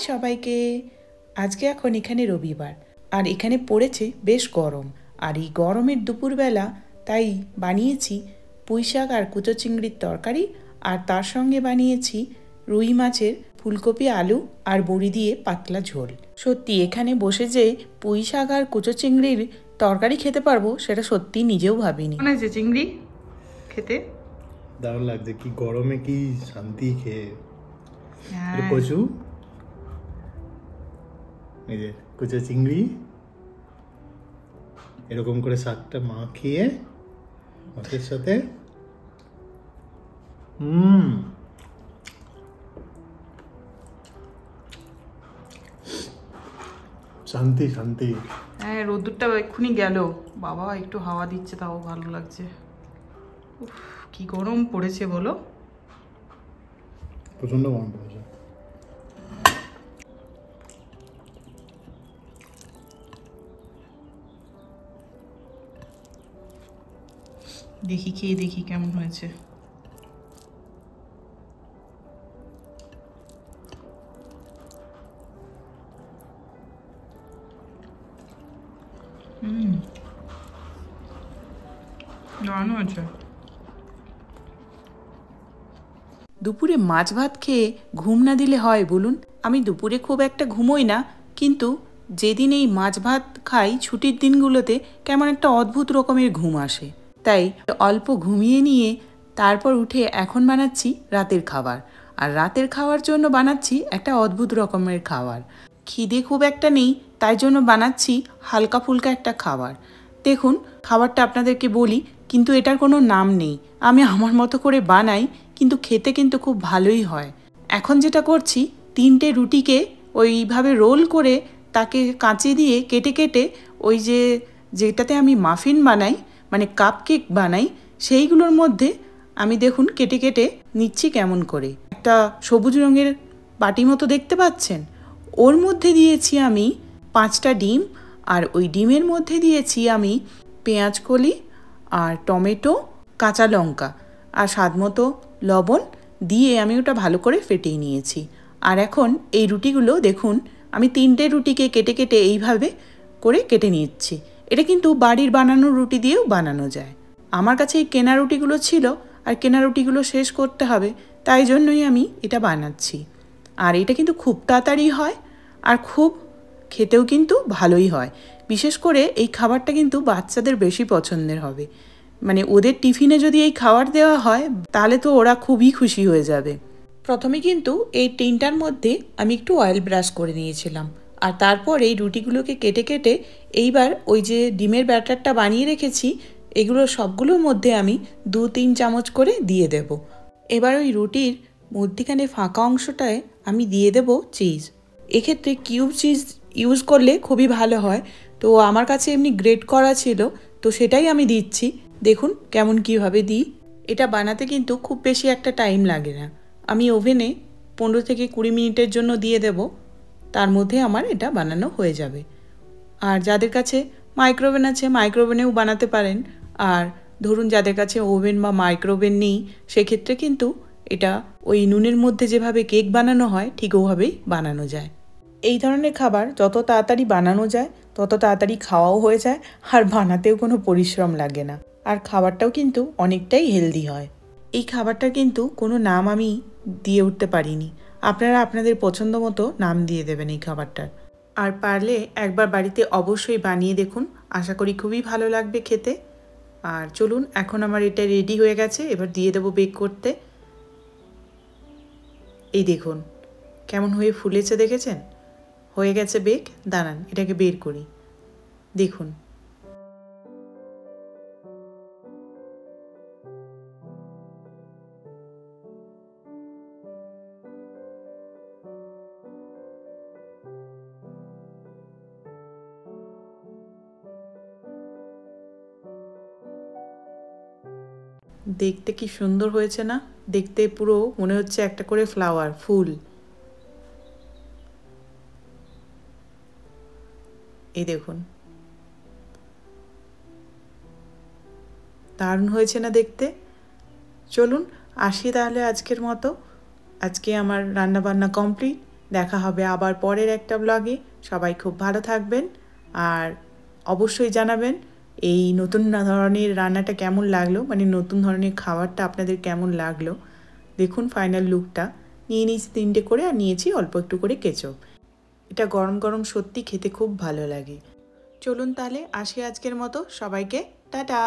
সবাইকে। আজকে এখন এখানে রবিবার আর এখানে পড়েছে বেশ গরম, আর এই গরমের দুপুরবেলা তাই বানিয়েছি পুঁইশাক আর কুচো চিংড়ির তরকারি, আর তার সঙ্গে বানিয়েছি রুই মাছের ফুলকপি আলু আর বড়ি দিয়ে পাতলা ঝোল। সত্যি এখানে বসে যে পুঁইশাক আর কুচো চিংড়ির তরকারি খেতে পারবো সেটা সত্যি নিজেও ভাবিনি। মনে হয়েছে চিংড়ি খেতে দারুণ লাগছে, কি গরমে কি শান্তি খেয়ে। কচু, এই যে কুচো চিংড়ি, এরকম করে শাকটা মাখিয়ে মাছের সাথে শান্তি শান্তি। হ্যাঁ, রোদ্দুরটা এক্ষুনি গেল, বাবা একটু হাওয়া দিচ্ছে, তাও ভালো লাগছে। কি গরম পড়েছে বলো, প্রচন্ড গরম পড়েছে। দেখি খেয়ে দেখি কেমন হয়েছে। দারুণ হয়েছে। দুপুরে মাছ ভাত খেয়ে ঘুম না দিলে হয় বলুন? আমি দুপুরে খুব একটা ঘুমোই না, কিন্তু যেদিন এই মাছ ভাত খাই ছুটির দিনগুলোতে কেমন একটা অদ্ভুত রকমের ঘুম আসে। তাই অল্প ঘুমিয়ে নিয়ে তারপর উঠে এখন বানাচ্ছি রাতের খাবার, আর রাতের খাওয়ার জন্য বানাচ্ছি একটা অদ্ভুত রকমের খাবার। খিদে খুব একটা নেই, তাই জন্য বানাচ্ছি হালকা ফুলকা একটা খাবার। দেখুন খাবারটা আপনাদেরকে বলি, কিন্তু এটার কোনো নাম নেই, আমি আমার মতো করে বানাই, কিন্তু খেতে কিন্তু খুব ভালোই হয়। এখন যেটা করছি, 3টে রুটিকে ওইভাবে রোল করে তাকে কাঁচি দিয়ে কেটে কেটে ওই যেটাতে আমি মাফিন বানাই, মানে কাপ কেক বানাই, সেইগুলোর মধ্যে আমি দেখুন কেটে কেটে নিচ্ছি কেমন করে। একটা সবুজ রঙের বাটি মতো দেখতে পাচ্ছেন, ওর মধ্যে দিয়েছি আমি 5টা ডিম, আর ওই ডিমের মধ্যে দিয়েছি আমি পেঁয়াজ কলি আর টমেটো, কাঁচা লঙ্কা আর স্বাদমতো লবণ দিয়ে আমি ওটা ভালো করে ফেটিয়ে নিয়েছি। আর এখন এই রুটিগুলো দেখুন, আমি 3টে রুটিকে কেটে কেটে এইভাবে করে কেটে নিচ্ছি। এটা কিন্তু বাড়ির বানানো রুটি দিয়েও বানানো যায়। আমার কাছে এই কেনা রুটিগুলো ছিল, আর কেনা রুটিগুলো শেষ করতে হবে, তাই জন্যই আমি এটা বানাচ্ছি। আর এটা কিন্তু খুব তাড়াতাড়ি হয়, আর খুব খেতেও কিন্তু ভালোই হয়। বিশেষ করে এই খাবারটা কিন্তু বাচ্চাদের বেশি পছন্দের হবে, মানে ওদের টিফিনে যদি এই খাবার দেওয়া হয় তাহলে তো ওরা খুবই খুশি হয়ে যাবে। প্রথমে কিন্তু এই টিনটার মধ্যে আমি একটু অয়েল ব্রাশ করে নিয়েছিলাম, আর তারপর এই রুটিগুলোকে কেটে কেটে এইবার ওই যে ডিমের ব্যাটারটা বানিয়ে রেখেছি এগুলো সবগুলোর মধ্যে আমি 2-3 চামচ করে দিয়ে দেব। এবার ওই রুটির মধ্যিখানে ফাঁকা অংশটায় আমি দিয়ে দেব চিজ। এক্ষেত্রে কিউব চিজ ইউজ করলে খুবই ভালো হয়, তো আমার কাছে এমনি গ্রেট করা ছিল, তো সেটাই আমি দিচ্ছি। দেখুন কেমন কীভাবে দিই। এটা বানাতে কিন্তু খুব বেশি একটা টাইম লাগে না, আমি ওভেনে 15 থেকে 20 মিনিটের জন্য দিয়ে দেব, তার মধ্যে আমার এটা বানানো হয়ে যাবে। আর যাদের কাছে মাইক্রোওভেন আছে মাইক্রোওভেনেও বানাতে পারেন, আর ধরুন যাদের কাছে ওভেন বা মাইক্রোওভেন নেই সেক্ষেত্রে কিন্তু এটা ওই নুনের মধ্যে যেভাবে কেক বানানো হয় ঠিক ওভাবেই বানানো যায়। এই ধরনের খাবার যত তাড়াতাড়ি বানানো যায় তত তাড়াতাড়ি খাওয়াও হয়ে যায়, আর বানাতেও কোনো পরিশ্রম লাগে না, আর খাবারটাও কিন্তু অনেকটাই হেলদি হয়। এই খাবারটা কিন্তু কোনো নাম আমি দিয়ে উঠতে পারিনি, আপনারা আপনাদের পছন্দ মতো নাম দিয়ে দেবেন এই খাবারটার। আর পারলে একবার বাড়িতে অবশ্যই বানিয়ে দেখুন, আশা করি খুবই ভালো লাগবে খেতে। আর চলুন এখন আমার এটা রেডি হয়ে গেছে, এবার দিয়ে দেবো বেক করতে। এই দেখুন কেমন হয়ে ফুলেছে, দেখেছেন? হয়ে গেছে বেক। দাঁড়ান এটাকে বের করি, দেখুন। দেখতে কি সুন্দর হয়েছে না? দেখতে পুরো মনে হচ্ছে একটা করে ফ্লাওয়ার, ফুল। এই দেখুন দারুণ হয়েছে না দেখতে? চলুন আসি তাহলে আজকের মতো। আজকে আমার রান্না বান্না কমপ্লিট। দেখা হবে আবার পরের একটা ব্লগে। সবাই খুব ভালো থাকবেন আর অবশ্যই জানাবেন এই নতুন ধরনের রান্নাটা কেমন লাগলো, মানে নতুন ধরনের খাবারটা আপনাদের কেমন লাগলো। দেখুন ফাইনাল লুকটা। নিয়ে নিয়েছি 3টে করে, আর নিয়েছি অল্প একটু করে কেচপ। এটা গরম গরম সত্যি খেতে খুব ভালো লাগে। চলুন তাহলে আসি আজকের মতো, সবাইকে টাটা।